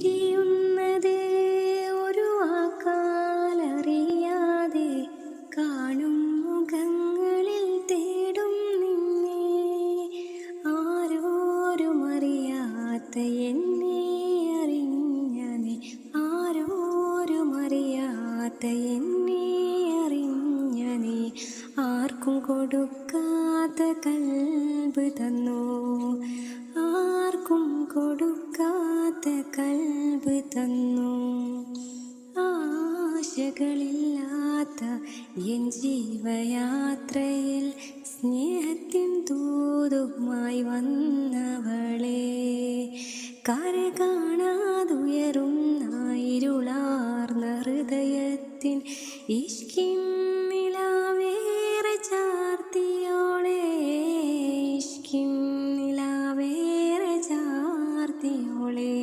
പിരിയുന്നത് ഒരു വാക്കാലറിയാതെ, കാണും മുഖങ്ങളിൽ തേടും നിന്നെ. ആരോരും അറിയാത്ത എന്നെ അറിഞ്ഞ നീ, ആരോരും അറിയാത്ത എന്നെ അറിഞ്ഞ നീ. ആർക്കും കൊടുക്കാത്ത കൽബ് തന്നു, ആർക്കും കൊടുക്കാത്ത കൽബ് തന്നു. ആശകളില്ലാത്ത എൻ ജീവയാത്രയിൽ സ്നേഹത്തിൻ ദൂതുമായി വന്നവളെ, കര കാണാതുയരുന്ന ഇരുളാർന്ന ഹൃദയത്തിൻ ഇഷ്കിൻ നിലാവേറെ ചാർത്തിയോളെ, ഇഷ്കിൻ നിലാവേറെ ചാർത്തിയോളെ.